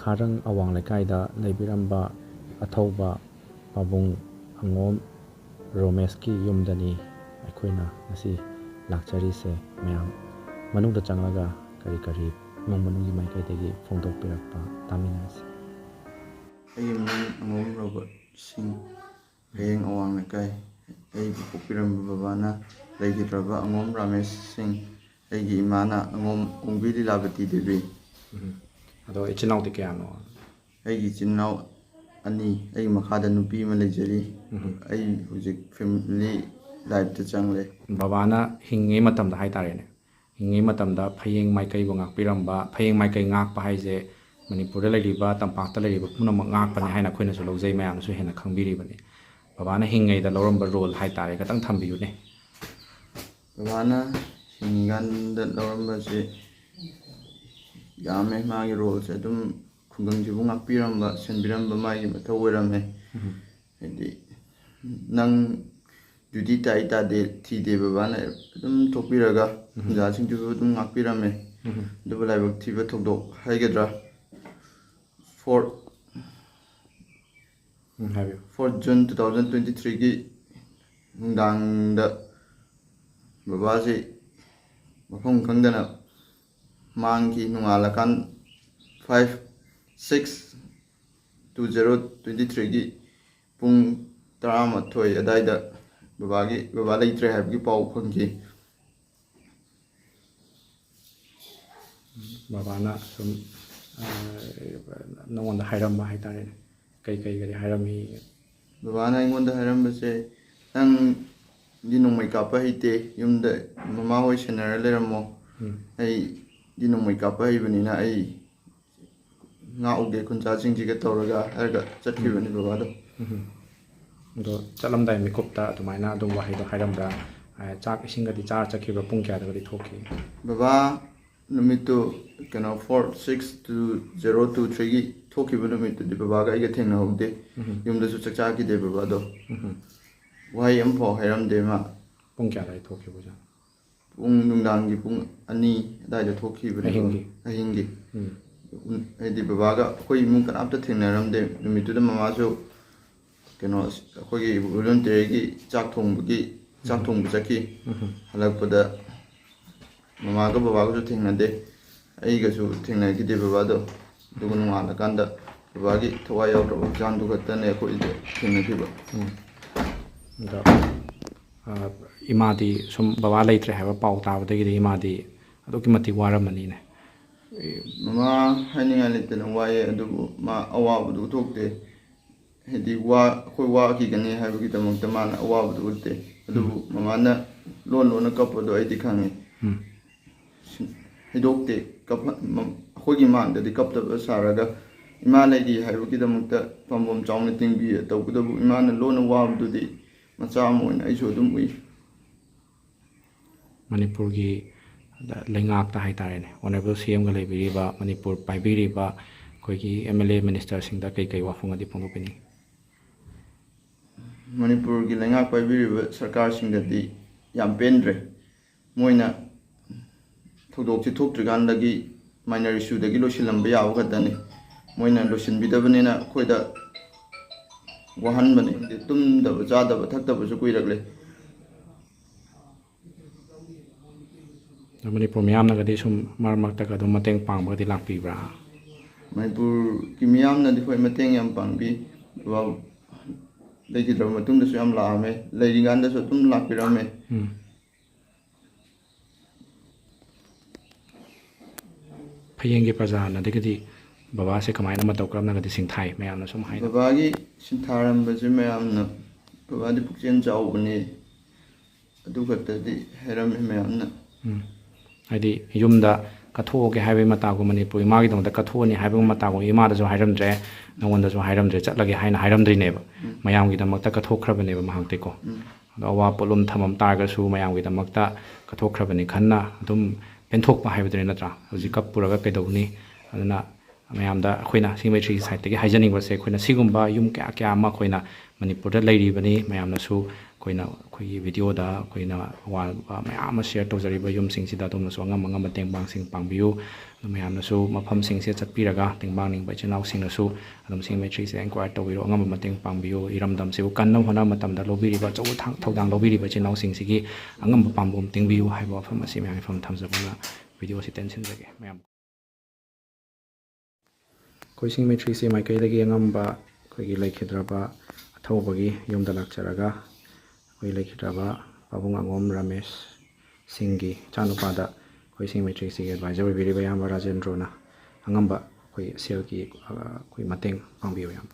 Phayeng Awang Leikai da leibiramba Athouba Pabung Angom Romesh ki yumdani aikoina ngasi lakchari se mayam manungda changlaga kari kari imong manunggi maikaidagi phongdokpirakpa taminasi. Angom Robert Singh Phayeng Awang Leikai Apokpi Ema Tabikhidraba Romesh Singh Imana Angom Ongbi Lilabati Devi. Ado ichinau di kayano? Chinau ani machanupa ma leijari. Hujik family life ta chatle. Babana hingi matamda haitarene. Hingi matamda Phayeng maikai ngakpiramba Phayeng maikai ngakpa haise Manipurda leiriba tampakta leiriba punamak ngakpani haina khoina su lawjai mayam su hena khangbiribani. Babana hingai da lawramba role haitare katang thambiyune. Babana hinganda lawramba se yame magi role se dum khungangjibu ngakpiramba senbiramba magi mathau oiramle. Hedi nang duty ta de thi de babana dum thokpiraga ja singju dum ngakpirame. Dubu laibak thiba thokdok haigadra 4 June 2023 ki nungdangda babasi mafam khangdana mangki nungalakan 5/6/2023 ki pung 11 adaida baba leitre haibgi pau phangki. Babana sum nongonda hairamba haitare kai gari hairami. Babana ingonda hairamba se nang di nongmai kappa hite yumda mama hoi senara leramo ai di nongmai kappa hibanina ai ngauge kuncha jingjiga tawraga harga chatkibani babado. Do chalamdai mikupta adumaina adum wahaido hairamda chak isingadi char chakhiba pung kyadagadi thoki. Baba numitu 4/6/2023 gi thokiba numitu di babaga aiga thengna hobde yumda su chakcha ki de babado. Wahai ampho hairamdema Pung kyadai thoki buja. Pung nungdangi pung 2 adaida thokibani ahingi. Hedi babaga khoi imung kanapta thengnaramde numitu mama su khoi volunteer gi chak thongbu chaki halakpada mama ga baba ga thengnade ai ga su thengnagi de baba do dugun ngala kanda baba gi thawai yaw ro jan du gatane khoi de thengnagi ba. Imadi sum baba leitre haiba pau tabadagi imadi aduki mati waramani ne. Mama haninga litena waye adubu ma awabudu thokte hedi khoi wa ki gani haibagi tamakta mana awabudu utte adubu mama na lon kapado ai dikhangi. Hidokte khoi mangda di kapta saraga ima leidi haibagi tamakta pambom chawna tingbi tawkudabu imana lona wabudu di macha moina aiso dum ui. Manipur gi leingakta haitarene honorable CM ga leibiriba Manipur paibiriba koigi MLA minister singda kai wafungadi phongopini. Manipur gi leingak paibiriba sarkar singdadi yam pendre moina thudokchi thoktrigandagi minor issue dagi losilamba yaw gatani moina losinbidabanina khoida wahanbani tumdaba chadaba thakdaba su kuiragle. Manipur miyamnagadi sum marmakta kadum mateng pangbagadi lakpibra. Manipur ki miyamnadi khoi mateng yam pangbi ba leikidra matungda su yam laame leiringanda su tum lakpirame. Phayeng praja nadagadi baba se kamaina matau kramnagadi singthai mayamna sum haina. Baba gi sintharamba je mayamna baba di pukchen chawbani adugatti hairam mayamna. Hadi yumda kathoge haibe matago Manipur imagi dongda kathoni haibe matago imada jo hairamdre nongonda jo hairamdre chatlage haina hairamdrineba mayamgi damakta kathokrabaneba mahangteko ado awa polum thamam targa su mayamgi damakta kathokrabani khanna adum penthokpa haibadre natra hoji kap puraga kedogni aduna ꯃꯌꯥꯝꯗ ꯑꯩꯈꯣꯏꯅ ꯁꯤꯡꯃꯩꯇ꯭ꯔꯤꯒꯤ ꯁꯥꯏꯠꯇꯒꯤ ꯍꯥꯏꯖꯅꯤꯡꯕꯁꯦ ꯑꯩꯈꯣꯏꯅ ꯁꯤꯒꯨꯝꯕ ꯌꯨꯝ ꯀꯌꯥ ꯑꯃ ꯑꯩꯈꯣꯏꯅ ꯃꯅꯤꯄꯨꯔꯗ ꯂꯩꯔꯤꯕꯅꯤ ꯃꯌꯥꯝꯅꯁꯨ ꯑꯩꯈꯣꯏꯒꯤ ꯚꯤꯗꯤꯑꯣꯗ ꯑꯩꯈꯣꯏꯅ ꯑꯋꯥꯕ ꯃꯌꯥꯝ ꯑꯃ ꯁꯤꯌꯔ ꯇꯧꯖꯔꯤꯕ ꯌꯨꯝꯁꯤꯡꯁꯤꯗ ꯑꯗꯣꯝꯅꯁꯨ ꯑꯉꯝ ꯑꯉꯝꯕ ꯇꯦꯡꯕꯥꯡꯁꯤꯡ ꯄꯥꯡꯕꯤꯌꯨ ꯑꯗꯨ ꯃꯌꯥꯝꯅꯁꯨ ꯃꯐꯝꯁꯤꯡꯁꯦ ꯆꯠꯄꯤꯔꯒ ꯇꯦꯡꯕꯥꯡꯅꯤꯡꯕ ꯏꯆꯤꯜ ꯏꯅꯥꯎꯁꯤꯡꯅꯁꯨ ꯑꯗꯨꯝ ꯁꯤꯡꯃꯩꯇ꯭ꯔꯤꯁꯦ ꯑꯦꯟꯀ꯭ꯋꯥꯏꯔ ꯇꯧꯕꯤꯔꯣ ꯑꯉꯝꯕ ꯃꯇꯦꯡ ꯄꯥꯡꯕꯤꯌꯨ ꯏꯔꯝꯗꯝꯁꯤꯕꯨ ꯀꯟꯅꯕ ꯍꯣꯠꯅꯕ ꯃꯇꯝꯗ ꯂꯧꯕꯤꯔꯤꯕ ꯑꯆꯧꯕ ꯊꯧꯗꯥꯡ ꯂꯧꯕꯤꯔꯤꯕ ꯏꯆꯤꯜ ꯏꯅꯥꯎꯁꯤꯡꯁꯤꯒꯤ ꯑꯉꯝꯕ ꯄꯥꯡꯕꯨꯝ ꯇꯤꯡꯕꯤꯌꯨ ꯍꯥꯏꯕ ꯋꯥꯐꯝ ꯑꯁꯤ ꯃꯌꯥꯝꯒꯤ ꯃꯐꯝ ꯊꯝꯖꯕꯅ ꯚꯤꯗꯤꯑꯣꯁꯤ ꯇꯦꯟꯁꯤꯟꯖꯒꯦ ꯃꯌꯥꯝ ꯑꯩꯈꯣꯏ ꯁꯤꯡꯃꯩꯇ꯭ꯔꯤꯁꯤ ꯃꯥꯏꯀꯩꯗꯒꯤ ꯑꯉꯝꯕ ꯑꯩꯈꯣꯏꯒꯤ ꯂꯩꯈꯤꯗ꯭ꯔꯕ ꯑꯊꯧꯕꯒꯤ ꯌꯨꯝꯗ ꯂꯥꯛꯆꯔꯒ ꯑꯩꯈꯣꯏ ꯂꯩꯈꯤꯗ꯭ꯔꯕ ꯄꯥꯕꯨꯡ ꯑꯉꯣꯝ ꯔꯥꯃꯦꯁ ꯁꯤꯡꯒꯤ ꯃꯆꯥꯅꯨꯄꯥꯗ ꯑꯩꯈꯣꯏ ꯁꯤꯡꯃꯩꯇ꯭ꯔꯤꯁꯤꯒꯤ ꯑꯦꯗꯚꯥꯏꯖꯔ ꯑꯣꯏꯕꯤꯔꯤꯕ ꯏꯌꯥꯝꯕ ꯔꯥꯖꯦꯟꯗ꯭ꯔꯣꯅ ꯑꯉꯝꯕ ꯑꯩꯈꯣꯏ ꯁꯦꯜꯒꯤ ꯑꯩꯈꯣꯏ ꯃꯇꯦꯡ ꯄꯥꯡꯕꯤꯌꯨ ꯌꯥꯝ